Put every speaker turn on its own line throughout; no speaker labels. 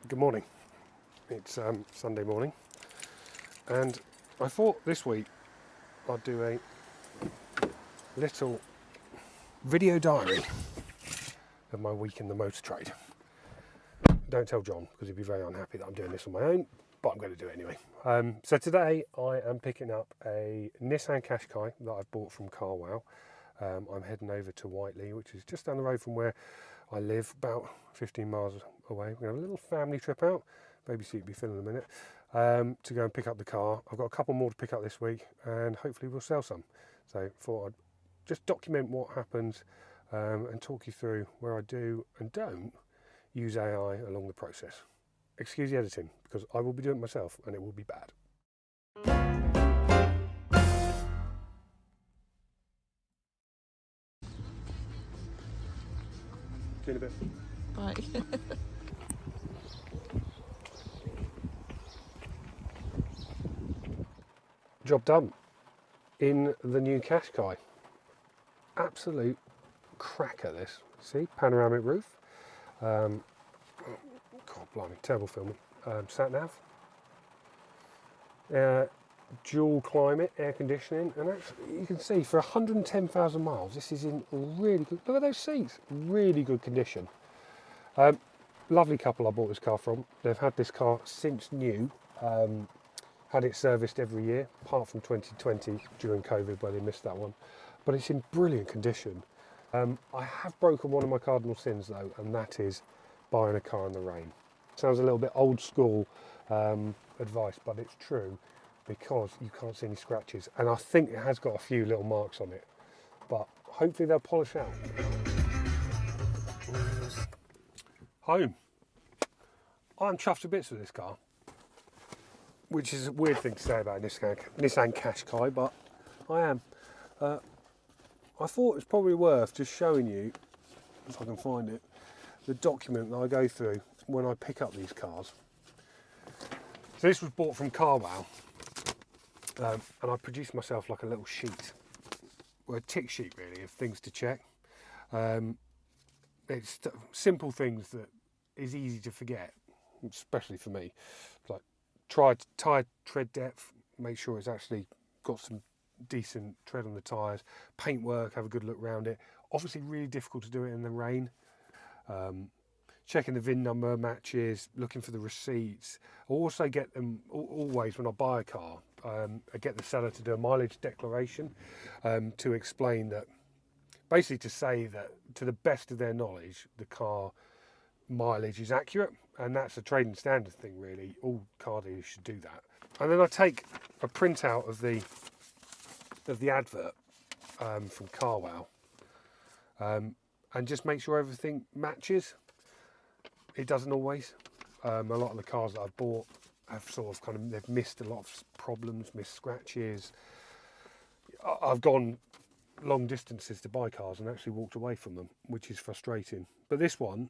Good morning. It's Sunday morning, and I thought this week I'd do a little video diary of my week in the motor trade. Don't tell John because he'd be very unhappy that I'm doing this on my own, but I'm going to do it anyway. So today I am picking up a Nissan Qashqai that I've bought from Carwow. I'm heading over to Whiteley, which is just down the road from where I live, about 15 miles away. We're going to have a little family trip out. Baby seat will be filling in a minute, to go and pick up the car. I've got a couple more to pick up this week, and hopefully we'll sell some. So I thought I'd just document what happens and talk you through where I do and don't use AI along the process. Excuse the editing, because I will be doing it myself and it will be bad. See you in a bit.
Bye.
Job done in the new Qashqai. Absolute cracker this. See, panoramic roof. God blimey, terrible filming. Sat nav. Dual climate, air conditioning, and actually you can see for 110,000 miles this is in really good, look at those seats, really good condition. Lovely couple I bought this car from. They've had this car since new, had it serviced every year apart from 2020 during COVID where they missed that one, but it's in brilliant condition. I have broken one of my cardinal sins though, and that is buying a car in the rain. Sounds a little bit old school advice, but it's true, because you can't see any scratches, and I think it has got a few little marks on it, but hopefully they'll polish out. Home. I'm chuffed to bits with this car, which is a weird thing to say about Nissan Qashqai, but I am. I thought it's probably worth just showing you, if I can find it, the document that I go through when I pick up these cars. So this was bought from Carwow, and I produced myself like a little sheet, or a tick sheet really, of things to check. It's simple things that is easy to forget, especially for me. Like tyre tread depth, make sure it's actually got some decent tread on the tyres. Paintwork, have a good look around it. Obviously really difficult to do it in the rain. Checking the VIN number matches, looking for the receipts. I also get them always when I buy a car. I get the seller to do a mileage declaration to explain that, basically to say that to the best of their knowledge, the car mileage is accurate, and that's a trading standard thing really. All car dealers should do that. And then I take a printout of the advert from Carwow, and just make sure everything matches. It doesn't always. A lot of the cars that I've bought have they've missed a lot of problems, missed scratches. I've gone long distances to buy cars and actually walked away from them, which is frustrating. But this one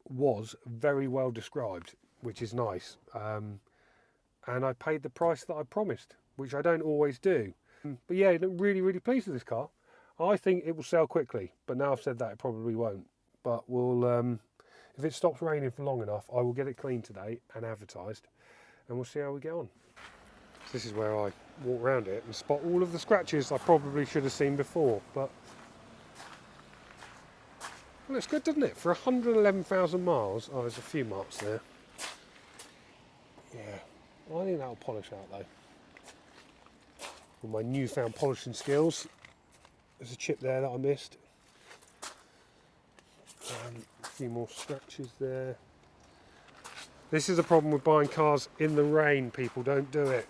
was very well described, which is nice. And I paid the price that I promised, which I don't always do. But yeah, really, really pleased with this car. I think it will sell quickly, but now I've said that, it probably won't. But we'll, if it stops raining for long enough, I will get it cleaned today and advertised, and we'll see how we get on. So this is where I walk around it and spot all of the scratches I probably should have seen before, but well, it's good, doesn't it? For 111,000 miles, oh, there's a few marks there. Yeah, I think that'll polish out though. With my newfound polishing skills, there's a chip there that I missed. A few more scratches there. This is the problem with buying cars in the rain, people, don't do it.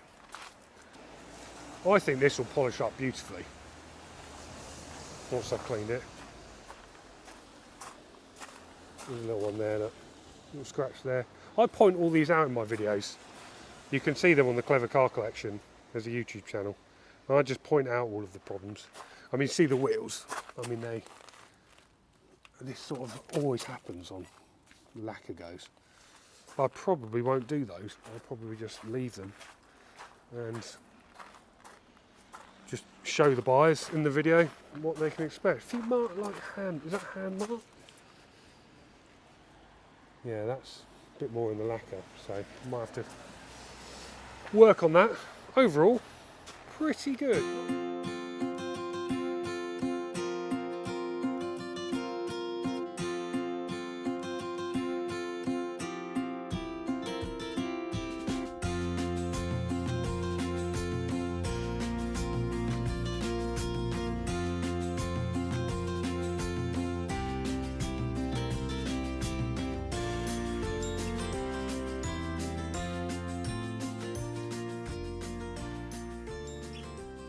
I think this will polish up beautifully once I've cleaned it. There's a little one there, look. Little scratch there. I point all these out in my videos. You can see them on the Clever Car Collection. There's a YouTube channel. And I just point out all of the problems. I mean, see the wheels. I mean, this sort of always happens on lacquer goes. I probably won't do those. I'll probably just leave them and just show the buyers in the video what they can expect. A few mark like hand, is that hand mark? Yeah, that's bit more in the lacquer, so might have to work on that. Overall, pretty good.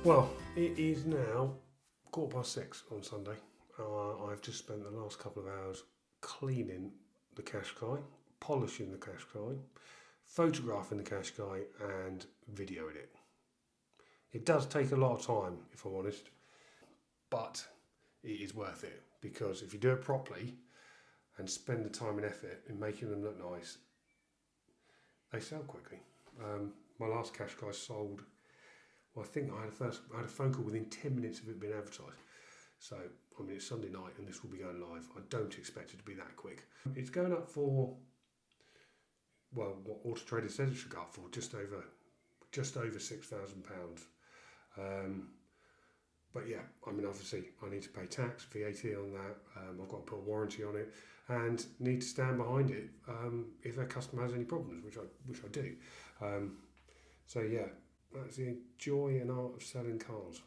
Well, it is now 6:15 on Sunday. I've just spent the last couple of hours cleaning the Qashqai, polishing the Qashqai, photographing the Qashqai and videoing it. It does take a lot of time, if I'm honest, but it is worth it, because if you do it properly and spend the time and effort in making them look nice, they sell quickly. My last Qashqai sold. Well, I think I had a phone call within 10 minutes of it being advertised. So, I mean, it's Sunday night and this will be going live. I don't expect it to be that quick. It's going up for, well, what Auto Trader says it should go up for, just over £6,000. But yeah, I mean, obviously I need to pay tax, VAT on that. I've got to put a warranty on it and need to stand behind it if a customer has any problems, which I do. So yeah. That's the joy and art of selling cars,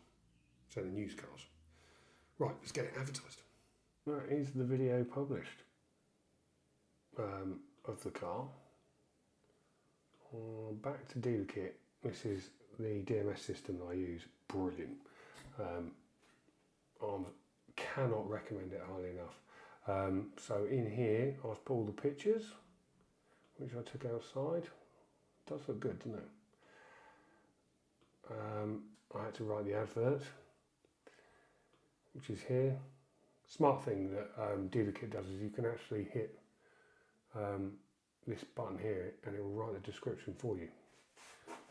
selling used cars. Right, let's get it advertised. That is the video published of the car. Back to dealer kit. This is the DMS system that I use. Brilliant. I cannot recommend it highly enough. So in here, I've pulled the pictures, which I took outside. It does look good, doesn't it? I had to write the advert, which is here. Smart thing that Dealer Kit does is you can actually hit this button here and it will write the description for you.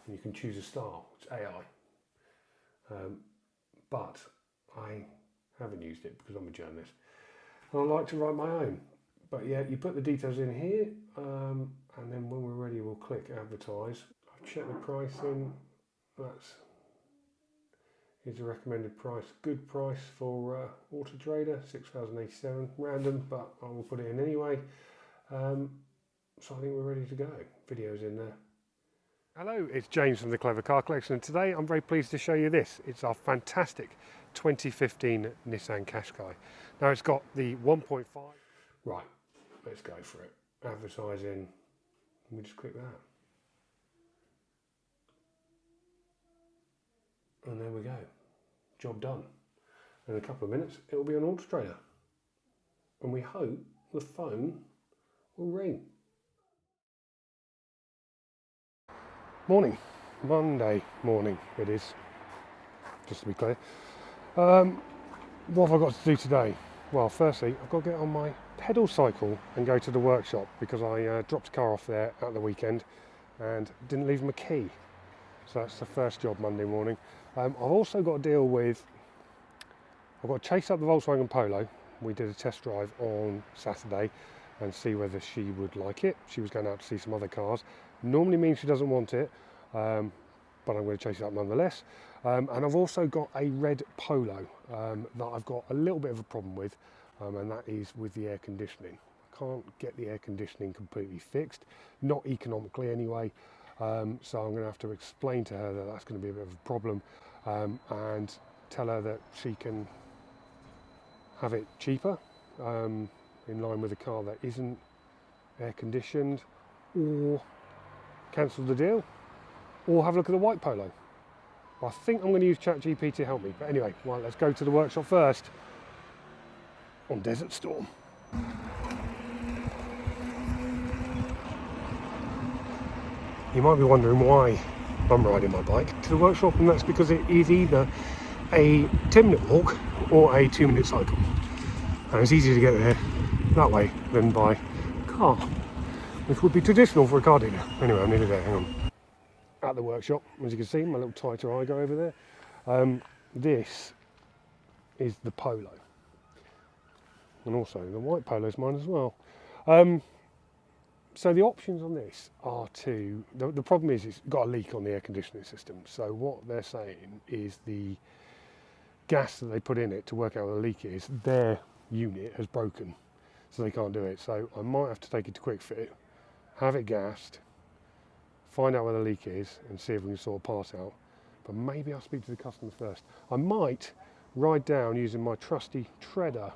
And you can choose a style, it's AI. But I haven't used it because I'm a journalist. And I like to write my own. But yeah, you put the details in here and then when we're ready we'll click advertise. I've checked the pricing. That's a recommended price, good price for Auto Trader, $6,087, random, but I will put it in anyway. So I think we're ready to go. Video's in there. Hello, it's James from the Clever Car Collection, and today I'm very pleased to show you this. It's our fantastic 2015 Nissan Qashqai. Now it's got the 1.5. Right, let's go for it. Advertising, we just click that. And there we go, job done. In a couple of minutes, it will be on Auto Trader. And we hope the phone will ring. Morning, Monday morning it is, just to be clear. What have I got to do today? Well, firstly, I've got to get on my pedal cycle and go to the workshop because I dropped a car off there at the weekend and didn't leave my key. So that's the first job Monday morning. I've also got to deal with, I've got to chase up the Volkswagen Polo. We did a test drive on Saturday and see whether she would like it. She was going out to see some other cars. Normally means she doesn't want it, but I'm going to chase it up nonetheless. And I've also got a red Polo that I've got a little bit of a problem with, and that is with the air conditioning. I can't get the air conditioning completely fixed, not economically anyway. So I'm going to have to explain to her that that's going to be a bit of a problem and tell her that she can have it cheaper in line with a car that isn't air conditioned, or cancel the deal, or have a look at the white Polo. I think I'm going to use ChatGPT to help me. But anyway, well, let's go to the workshop first on Desert Storm. You might be wondering why I'm riding my bike to the workshop, and that's because it is either a 10-minute walk or a 2-minute cycle. And it's easier to get there that way than by car, which would be traditional for a car dealer. Anyway, I'm nearly there, hang on. At the workshop, as you can see, my little tighter eye go over there. This is the Polo. And also the white Polo is mine as well. So the options on this are the problem is it's got a leak on the air conditioning system. So what they're saying is the gas that they put in it to work out what the leak is, their unit has broken, so they can't do it. So I might have to take it to quick fit, have it gassed, find out where the leak is and see if we can sort a part out. But maybe I'll speak to the customer first. I might ride down using my trusty treader,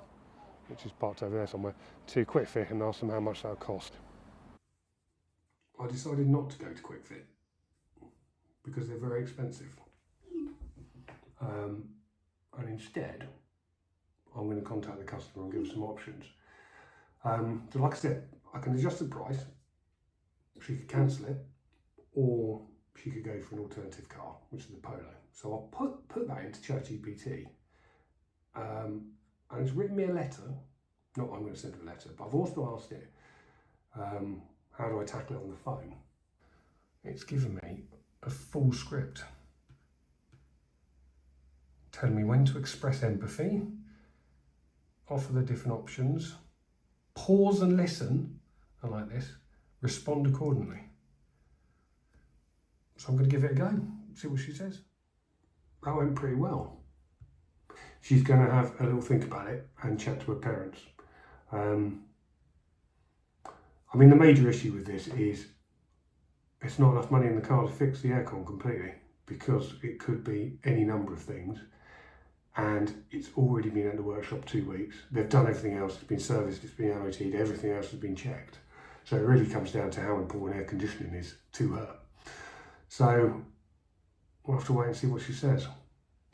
which is parked over there somewhere, to quick fit and ask them how much that'll cost. I decided not to go to quick fit because they're very expensive. And instead, I'm going to contact the customer and give them some options. So like I said, I can adjust the price, she could cancel it, or she could go for an alternative car, which is the Polo. So I'll put that into ChatGPT, and it's written me a letter. Not I'm going to send her a letter, but I've also asked it, how do I tackle it on the phone? It's given me a full script telling me when to express empathy, offer the different options, pause and listen, I like this, respond accordingly. So I'm going to give it a go, see what she says. That went pretty well. She's going to have a little think about it and chat to her parents. I mean, the major issue with this is it's not enough money in the car to fix the aircon completely, because it could be any number of things, and it's already been at the workshop 2 weeks. They've done everything else, it's been serviced, it's been MOT'd, everything else has been checked. So it really comes down to how important air conditioning is to her. So we'll have to wait and see what she says.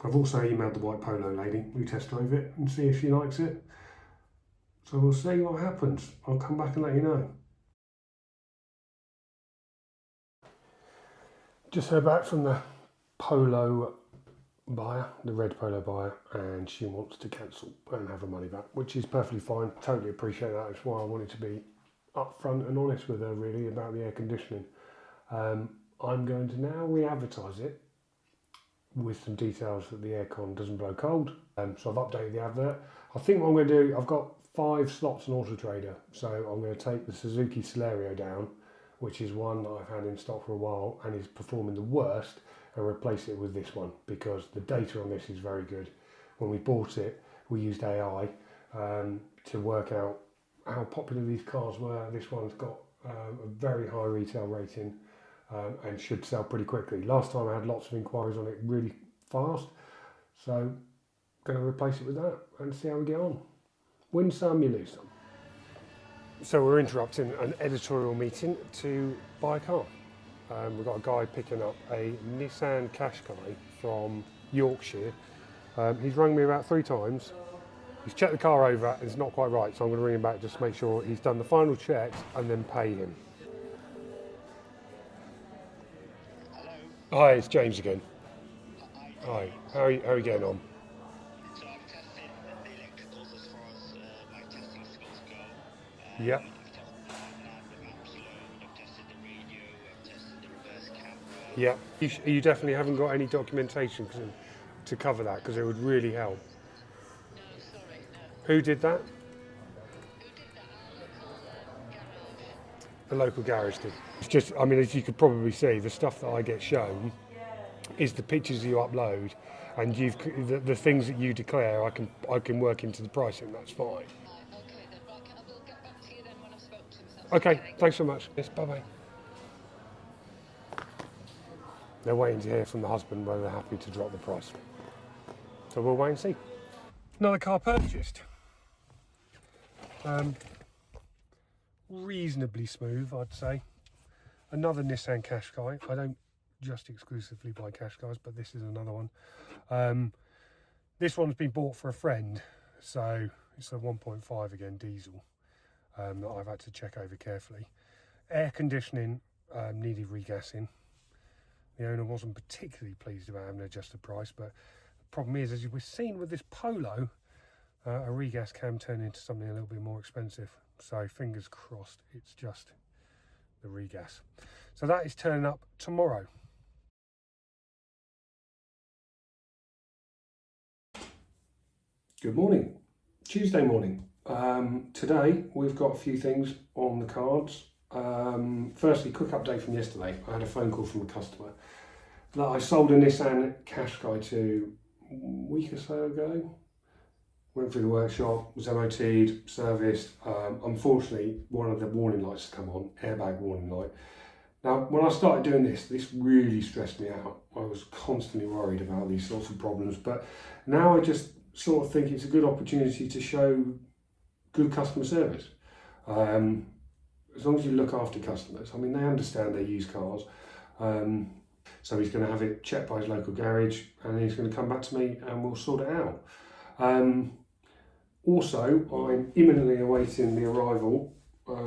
I've also emailed the white Polo lady who test drove it and see if she likes it. So we'll see what happens. I'll come back and let you know. Just heard back from the Polo buyer, the red Polo buyer, and she wants to cancel and have her money back, which is perfectly fine. Totally appreciate that. That's why I wanted to be upfront and honest with her really about the air conditioning. I'm going to now re-advertise it with some details that the aircon doesn't blow cold. So I've updated the advert. I think what I'm going to do, I've got 5 slots in Auto Trader, so I'm going to take the Suzuki Celerio down, which is one that I've had in stock for a while and is performing the worst, and replace it with this one because the data on this is very good. When we bought it, we used AI to work out how popular these cars were. This one's got a very high retail rating and should sell pretty quickly. Last time I had lots of inquiries on it really fast, so I'm going to replace it with that and see how we get on. Win some, you lose some. So we're interrupting an editorial meeting to buy a car. We've got a guy picking up a Nissan Qashqai from Yorkshire. He's rung me about 3 times. He's checked the car over and it's not quite right, so I'm going to ring him back just to make sure he's done the final checks and then pay him.
Hello.
Hi, it's James again. Hi, how are you getting on?
So I've tested the electricals as far as my testing skills go.
Yep.
I've tested the maps alone, I've tested the radio, I've tested the reverse camera.
Yep. You definitely haven't got any documentation to cover that, because it would really help.
No, sorry, no.
Who did that?
Who did that? Our local garage.
The local garage did. It's just, I mean, as you could probably see, the stuff that I get shown is the pictures you upload, and the things that you declare. I can work into the pricing. That's fine.
Right, okay then. Right, I will get back to you then when I've spoken to him. If that's
Okay, thanks so much. Yes, bye bye. They're waiting to hear from the husband whether they're happy to drop the price. So we'll wait and see. Another car purchased. Reasonably smooth, I'd say. Another Nissan Qashqai. I don't just exclusively buy Qashqais, but this is another one. This one's been bought for a friend, so it's a 1.5 again diesel that I've had to check over carefully. Air conditioning needed regassing. The owner wasn't particularly pleased about having to adjust the price, but the problem is, as we've seen with this Polo, a regas can turn into something a little bit more expensive. So fingers crossed it's just the regas. So that is turning up tomorrow. Good morning. Tuesday morning. Today we've got a few things on the cards. Firstly, quick update from yesterday. I had a phone call from a customer that I sold a Nissan Qashqai to a week or so ago. Went through the workshop, was MOT'd, serviced. Unfortunately, one of the warning lights has come on, airbag warning light. Now, when I started doing this really stressed me out. I was constantly worried about these sorts of problems, but now I just sort of think it's a good opportunity to show good customer service. As long as you look after customers, I mean, they understand they use cars. So he's going to have it checked by his local garage, and he's going to come back to me and we'll sort it out. Also, I'm imminently awaiting the arrival,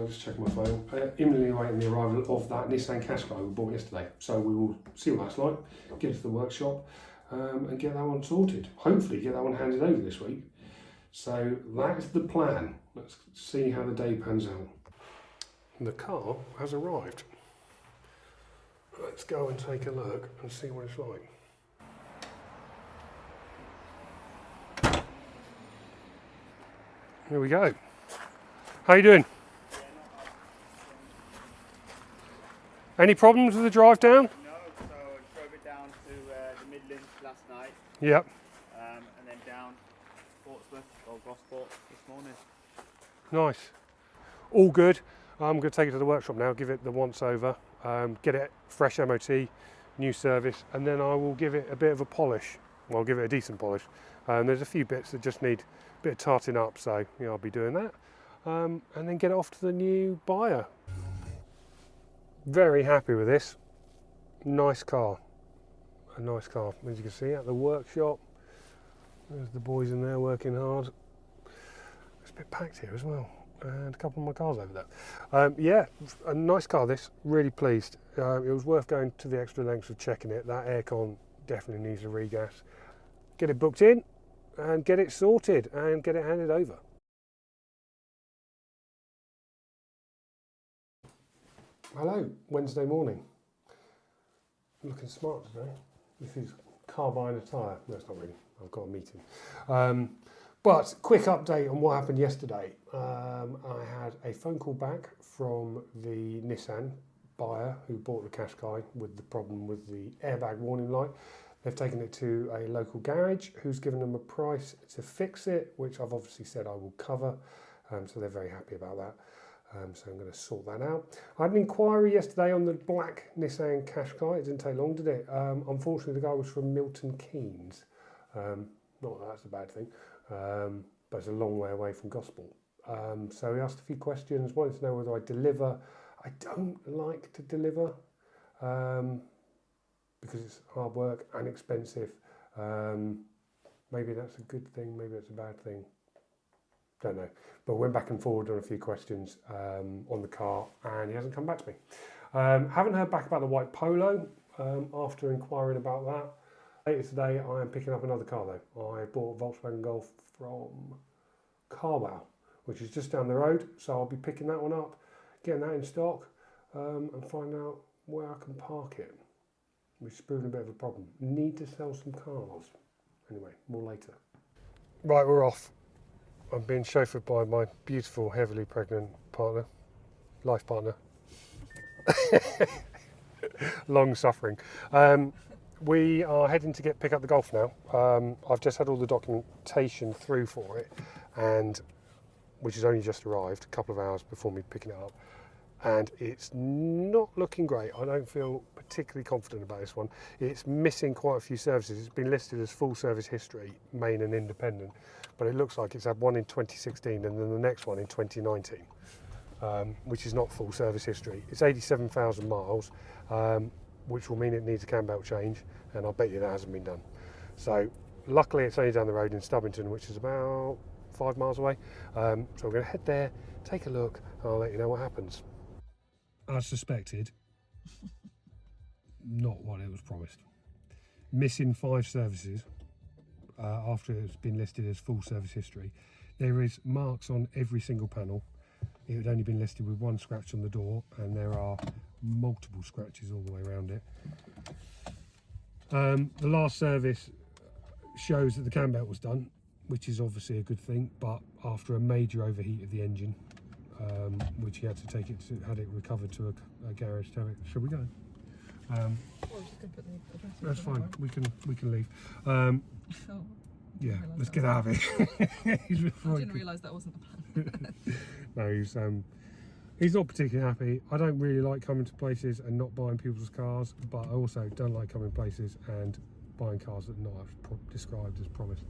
just checking my phone, imminently awaiting the arrival of that Nissan Qashqai we bought yesterday. So we will see what that's like, get it to the workshop and get that one sorted. Hopefully get that one handed over this week. So that's the plan. Let's see how the day pans out. The car has arrived. Let's go and take a look and see what it's like. Here we go. How you doing? Any problems with the drive down?
No, so I drove it down to the Midlands last night.
Yep.
And then down Portsmouth or Gosport this morning.
Nice. All good. I'm going to take it to the workshop now, give it the once over, get it fresh MOT, new service, and then I will give it a bit of a polish. Well, I'll give it a decent polish. There's a few bits that just need a bit of tarting up, so I'll be doing that. And then get it off to the new buyer. Very happy with this. Nice car. A nice car, as you can see, at the workshop. There's the boys in there working hard. It's a bit packed here as well. And a couple of my cars over there. Yeah, a nice car this, really pleased. It was worth going to the extra lengths of checking it. That aircon definitely needs a regas. Get it booked in and get it sorted and get it handed over. Hello, Wednesday morning. Looking smart today. This is car buying a tyre. No, it's not really. I've got a meeting. But quick update on what happened yesterday. I had a phone call back from the Nissan buyer who bought the Qashqai with the problem with the airbag warning light. They've taken it to a local garage who's given them a price to fix it, which I've obviously said I will cover. So they're very happy about that. So I'm going to sort that out. I had an inquiry yesterday on the black Nissan Qashqai. It didn't take long, did it? Unfortunately, the guy was from Milton Keynes. Not that that's a bad thing, but it's a long way away from Gosport. So he asked a few questions, wanted to know whether I deliver. I don't like to deliver because it's hard work and expensive. Maybe that's a good thing, maybe that's a bad thing. Don't know. But went back and forward on a few questions on the car and he hasn't come back to me. Haven't heard back about the white Polo after inquiring about that. Later today I am picking up another car though. I bought a Volkswagen Golf from Carwow, which is just down the road. So I'll be picking that one up, getting that in stock and finding out where I can park it, which is proving a bit of a problem. Need to sell some cars. Anyway, more later. Right, we're off. I'm being chauffeured by my beautiful, heavily pregnant partner, life partner. Long suffering. We are heading to pick up the Golf now. I've just had all the documentation through for it, and which has only just arrived a couple of hours before me picking it up. And it's not looking great. I don't feel particularly confident about this one. It's missing quite a few services. It's been listed as full service history, main and independent, but it looks like it's had one in 2016 and then the next one in 2019, which is not full service history. It's 87,000 miles, which will mean it needs a cam belt change, and I'll bet you that hasn't been done. So luckily it's only down the road in Stubbington, which is about 5 miles away. So we're going to head there, take a look, and I'll let you know what happens. As suspected, not what it was promised. Missing 5 services after it's been listed as full service history. There is marks on every single panel. It had only been listed with 1 scratch on the door, and there are multiple scratches all the way around it. The last service shows that the cam belt was done, which is obviously a good thing, but after a major overheat of the engine, which he had to take it to, had it recovered to a garage to have it. Shall we go?
Well, I was just going to put the address in.
That's fine. We can leave.
Oh,
Yeah,
realise
let's
that
get out of here.
I didn't realise that wasn't the plan.
No, he's not particularly happy. I don't really like coming to places and not buying people's cars, but I also don't like coming places and buying cars that not described as promised.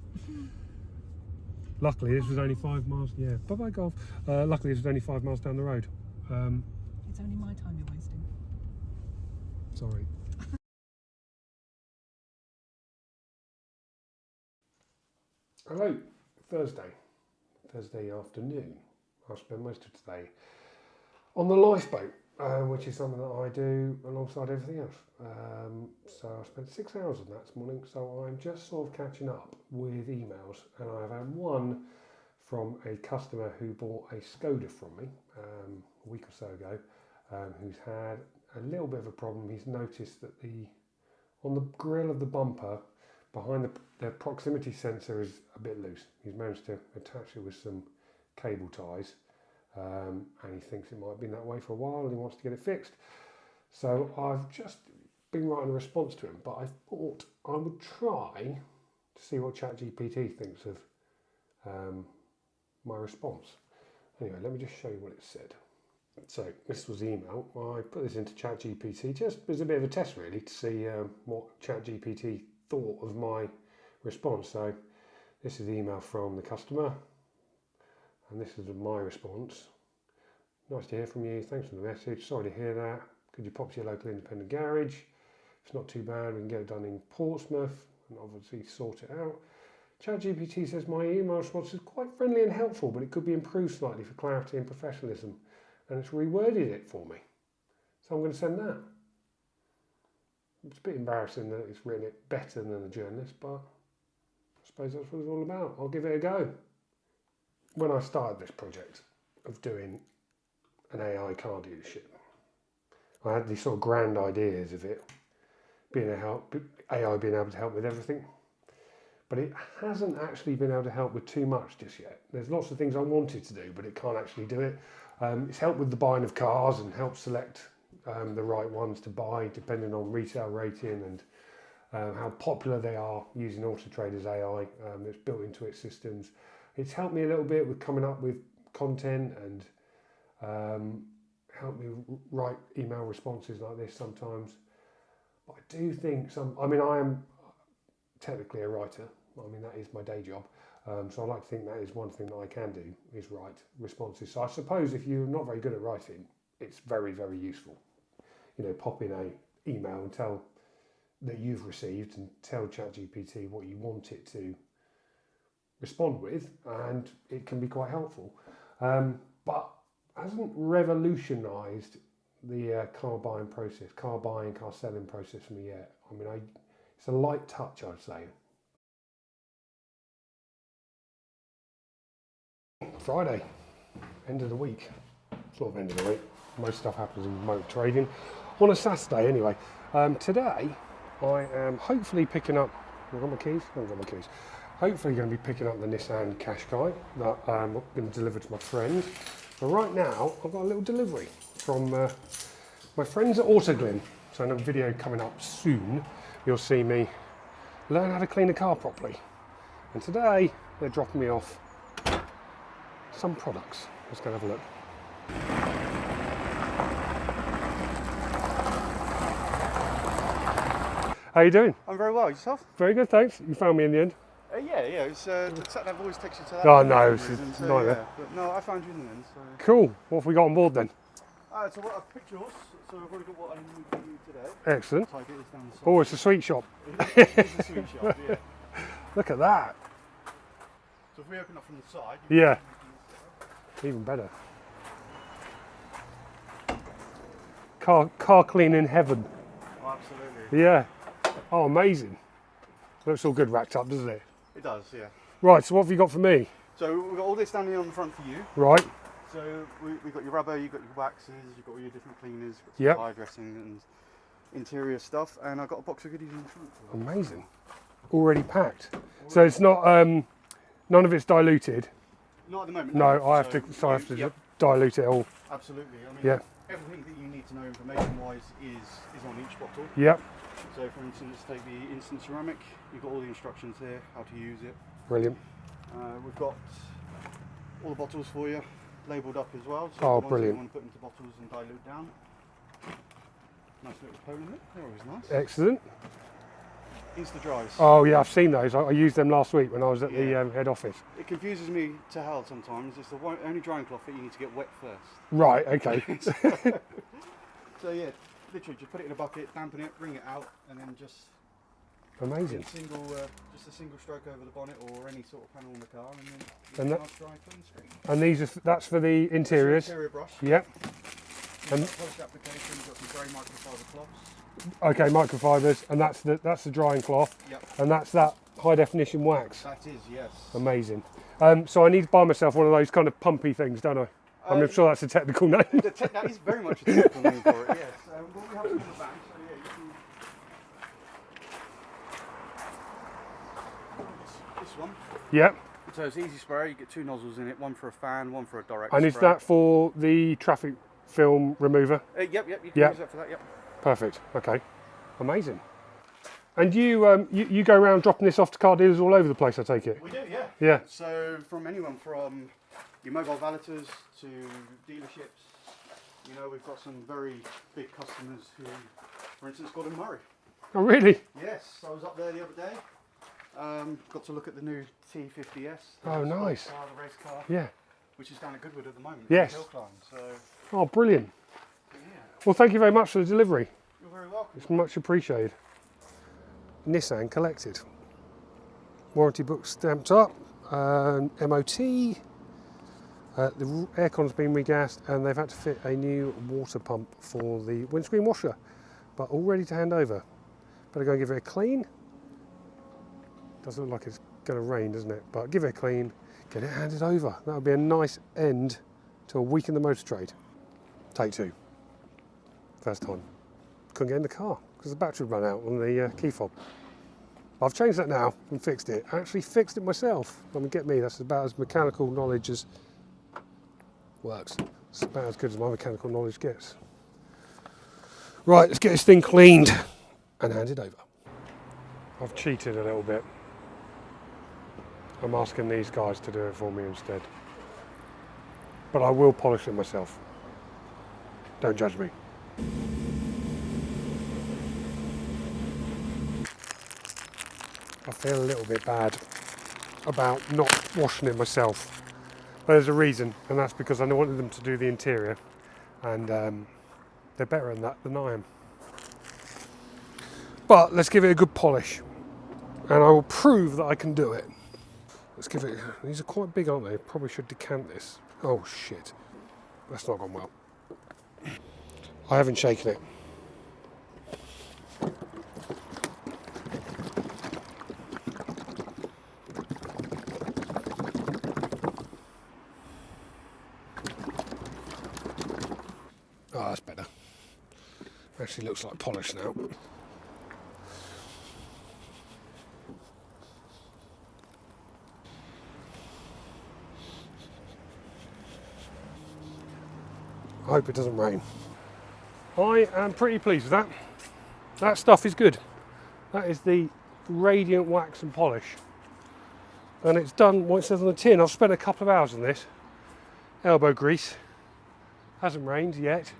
Luckily, this was only 5 miles. Yeah, bye bye golf. Luckily, this was only 5 miles down the road.
It's only my time you're wasting.
Sorry. Hello, Thursday afternoon. I've spent most of today on the lifeboat, which is something that I do alongside everything else. So I spent 6 hours on that this morning, so I'm just sort of catching up with emails, and I've had one from a customer who bought a Skoda from me a week or so ago, who's had a little bit of a problem. He's noticed that on the grill of the bumper behind the proximity sensor is a bit loose. He's managed to attach it with some cable ties, and he thinks it might have been that way for a while and he wants to get it fixed. So I've just been writing a response to him, but I thought I would try to see what ChatGPT thinks of my response. Anyway, let me just show you what it said. So this was the email. I put this into ChatGPT just as a bit of a test, really, to see what ChatGPT thought of my response. So this is the email from the customer, and this is my response. Nice to hear from you. Thanks for the message. Sorry to hear that. Could you pop to your local independent garage? It's not too bad. We can get it done in Portsmouth and obviously sort it out. ChatGPT says my email response is quite friendly and helpful, but it could be improved slightly for clarity and professionalism, and it's reworded it for me. So I'm going to send that. It's a bit embarrassing that it's written it better than a journalist, but I suppose that's what it's all about. I'll give it a go. When I started this project of doing an AI car dealership, I had these sort of grand ideas of it AI being able to help with everything, but it hasn't actually been able to help with too much just yet. There's lots of things I wanted to do, but it can't actually do it. It's helped with the buying of cars and helped select the right ones to buy depending on retail rating and how popular they are using Auto Trader's AI that's built into its systems. It's helped me a little bit with coming up with content and helped me write email responses like this sometimes. But I do think I am technically a writer. I mean, that is my day job. So I like to think that is one thing that I can do, is write responses. So I suppose if you're not very good at writing, it's very, very useful. You know, pop in an email and tell that you've received and tell ChatGPT what you want it to respond with, and it can be quite helpful. But hasn't revolutionised the car selling process for me yet. I mean, it's a light touch, I'd say. Friday, end of the week, sort of end of the week. Most stuff happens in motor trading on a Saturday anyway. Today I am hopefully picking up, I've got my keys? I haven't got my keys. Hopefully going to be picking up the Nissan Qashqai that I'm going to deliver to my friend. But right now I've got a little delivery from my friends at Autoglyn. So in a video coming up soon, you'll see me learn how to clean a car properly. And today they're dropping me off some products. Let's go and have a look. How you doing?
I'm very well. Yourself?
Very good, thanks. You found me in the end.
Yeah. It's the sat-nav always takes you to that.
Oh no, it's a nightmare.
Yeah. But no, I found you in the end. So.
Cool. What have we got on board then?
So what I've picked yours. So I've already got what I need from you today.
Excellent.
So I get this down the side.
Oh, it's a sweet shop.
It's a sweet shop. Yeah.
Look at that.
So if we open up from the side.
Yeah. Even better. Car cleaning heaven.
Oh, absolutely.
Yeah. Oh, amazing. Looks all good wrapped up, doesn't it?
It does, yeah.
Right, so what have you got for me?
So we've got all this down here on the front for you.
Right.
So we've got your rubber, you've got your waxes, you've got all your different cleaners, you've got some
Yep.
tire dressing and interior stuff, and I've got a box of goodies in front.
Amazing. Already packed. So it's not, none of it's diluted.
Not at the moment.
No, I have to, so I have to
Yep.
dilute it all.
Absolutely. I mean,
Yeah.
everything that you need to know information-wise is on each bottle.
Yep,
So, for instance, take the instant ceramic. You've got all the instructions here, how to use it.
brilliant.
We've got all the bottles for you, labelled up as well. So
Oh,
the ones
brilliant.
that you want to put into bottles and dilute down. Nice little Poland lid. They're always nice.
Excellent.
Insta dries.
Oh yeah, I've seen those. I used them last week when I was at the
Yeah.
head office.
It confuses me to hell sometimes. It's the only drying cloth that you need to get wet first.
Right, okay.
So yeah, literally just put it in a bucket, dampen it, bring it out, and then just
Amazing.
just a single stroke over the bonnet or any sort of panel on the car, and then
And
you
that-
nice dry clean screen.
And these are that's for the interiors.
Interior brush.
Yep.
You've
And-
got post application. You've got some grey microfiber cloths.
Okay, microfibers, and that's the drying cloth,
Yep.
and that's that high definition wax.
That is, yes.
Amazing. So I need to buy myself one of those kind of pumpy things, don't I? I'm sure that's a technical name.
That is very much a technical name for it, yes. What we have in the back, so yeah, you can... This one.
Yep.
So it's easy spray, you get two nozzles in it, one for a fan, one for a direct
And is
spray.
that for the traffic film remover?
Yep, you can
Yep.
use that for that, yep.
Perfect. Okay. Amazing. And you go around dropping this off to car dealers all over the place, I take it?
We do, yeah.
Yeah.
So from anyone from your mobile valeters to dealerships, you know, we've got some very big customers who, for instance, Gordon Murray.
Oh, really?
Yes, I was up there the other day. Got to look at the new T50S.
Oh,
the
nice.
sports car, the race car,
Yeah.
which is down at Goodwood at the moment.
Yes.
Hill climb. So,
Oh, brilliant.
yeah,
Well, thank you very much for the delivery.
you're very welcome.
It's much appreciated. Nissan collected. Warranty book stamped up. MOT. The aircon's been regassed, and they've had to fit a new water pump for the windscreen washer, but all ready to hand over. Better go and give it a clean. Doesn't look like it's going to rain, doesn't it? But give it a clean, get it handed over. That would be a nice end to a week in the motor trade. Take two. First time. Couldn't get in the car because the battery ran out on the key fob. I've changed that now and fixed it. I actually fixed it myself. I mean, get me, that's about as mechanical knowledge as works. It's about as good as my mechanical knowledge gets. Right, let's get this thing cleaned and handed over. I've cheated a little bit. I'm asking these guys to do it for me instead. But I will polish it myself. Don't judge me. I feel a little bit bad about not washing it myself. But there's a reason, and that's because I wanted them to do the interior, and they're better at that than I am. But let's give it a good polish, and I will prove that I can do it. Let's give it, these are quite big, aren't they? Probably should decant this. Oh shit, that's not gone well. I haven't shaken it. Oh, that's better. Actually looks like polish now. I hope it doesn't rain. I am pretty pleased with that. That stuff is good. That is the Radiant Wax and Polish. And it's done what it says on the tin. I've spent a couple of hours on this. Elbow grease. Hasn't rained yet.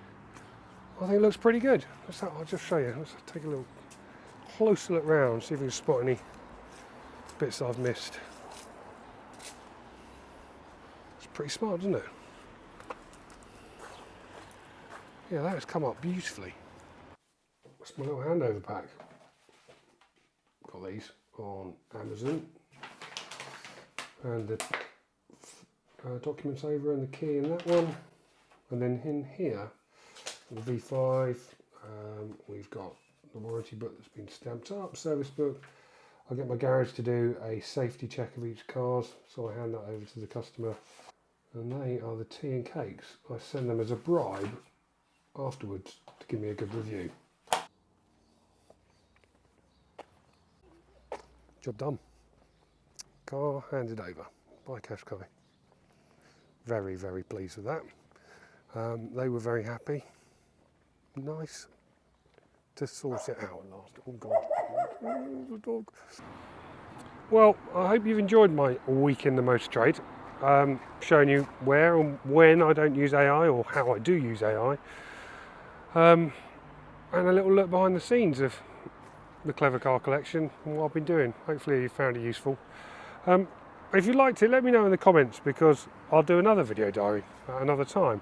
I think it looks pretty good. I'll just show you. Let's take a little closer look round, see if we can spot any bits that I've missed. It's pretty smart, isn't it? Yeah, that has come up beautifully. That's my little handover pack. Got these on Amazon. And the documents over and the key in that one. And then in here, the V5, we've got the warranty book that's been stamped up, service book. I'll get my garage to do a safety check of each cars, so I hand that over to the customer. And they are the tea and cakes. I send them as a bribe afterwards to give me a good review. Job done. Car handed over by Qashqai. Very, very pleased with that. They were very happy. Nice to sort it out at last. Oh God, the dog. Well, I hope you've enjoyed my week in the motor trade. Showing you where and when I don't use AI or how I do use AI. And a little look behind the scenes of the Clever Car Collection and what I've been doing. Hopefully you found it useful. If you liked it, let me know in the comments, because I'll do another video diary at another time.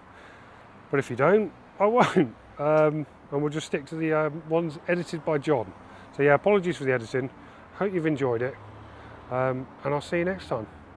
But if you don't, I won't. And we'll just stick to the ones edited by John. So yeah, apologies for the editing. Hope you've enjoyed it. And I'll see you next time.